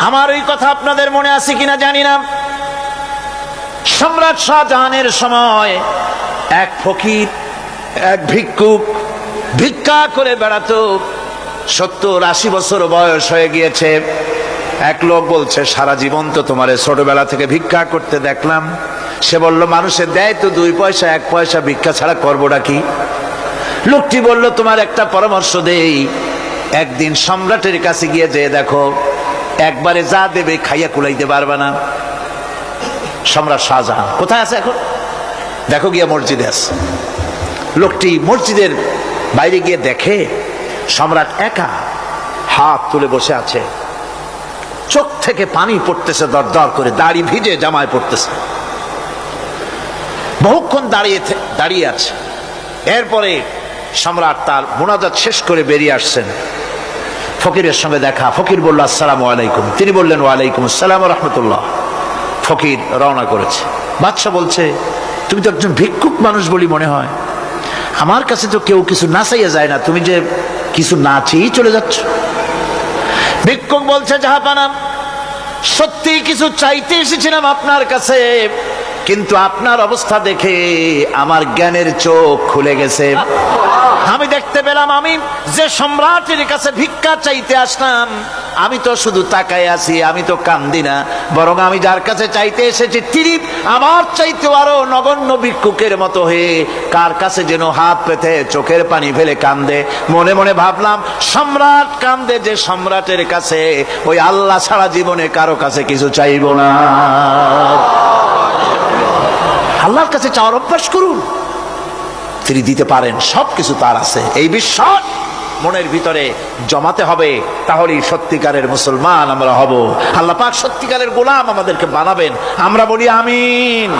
আমার ওই কথা আপনাদের মনে আছে কিনা জানি না। সম্রাট শাহজাহানের সময় এক ফকির, এক ভিক্ষুক ভিক্ষা করে বেড়াতো। 70-80 বছর বয়স হয়ে গিয়েছে। এক লোক বলছে, সারা জীবন তো তোমারে ছোটবেলা থেকে ভিক্ষা করতে দেখলাম। সে বলল, মানুষের দেয় তো 2 পয়সা 1 পয়সা, ভিক্ষা ছাড়া করবোটা কি? লোকটি বলল, তোমার একটা পরামর্শ দেই, একদিন সম্রাটের কাছে গিয়ে যে দেখো, একবারে যা দেবে খাইয়া কুলাইতে পারবে না। সম্রাট শাহজাহান কোথায় আছে এখন? দেখো গিয়া মসজিদে আছে। লোকটি মসজিদের বাইরে গিয়ে দেখে সম্রাট একা হাত তুলে বসে আছে, চোখ থেকে পানি পড়তেছে দর দর করে, দাড়ি ভিজে জামায় পড়তেছে। বহুক্ষণ দাঁড়িয়ে আছে। এরপরে সম্রাট তার মুনাজাত শেষ করে বেরিয়ে আসছেন। ফকিরের সঙ্গে দেখা। ফকির বলল, আসসালামু আলাইকুম। তিনি বললেন, ওয়ালাইকুম আসসালাম রাহমাতুল্লাহ। ফকির রওনা করেছে। বাদশা বলছে, তুমি তো একজন ভিক্ষুক মানুষ বলি মনে হয়, আমার কাছে তো কেউ কিছু না চাইয়া যায় না, তুমি যে কিছু না চেয়েই চলে যাচ্ছ। ভিক্ষুক বলছে, জাহাপানা, সত্যি কিছু চাইতে এসেছিলাম আপনার কাছে, কিন্তু আপনার অবস্থা দেখে আমার জ্ঞানের চোখ খুলে গেছে। আমি দেখতে পেলাম আমি যে সম্রাটের কাছে ভিক্ষা চাইতে আসলাম, আমি তো শুধু তাকায় আছি, আমি তো কান্দি না, বরং আমি যার কাছে চাইতে এসেছি তিনি আমার চাইতে আরো নগণ্য ভিক্ষুকের মতো হয়ে কার কাছে যেন হাত পেতে চোখের পানি ফেলে কান্দে। মনে মনে ভাবলাম, সম্রাট কান্দে যে সম্রাটের কাছে, ওই আল্লাহ ছাড়া জীবনে কারো কাছে কিছু চাইব না। আল্লাহর কাছে চাওয়ার অভ্যাস করুন, তিনি দিতে পারেন, সবকিছু তার আছে। এই বিশ্বাস মনের ভিতরে জমাতে হবে, তাহলেই সত্যিকারের মুসলমান আমরা হব। আল্লাহ পাক সত্যিকারের গোলাম আমাদেরকে বানাবেন। আমরা বলি আমিন।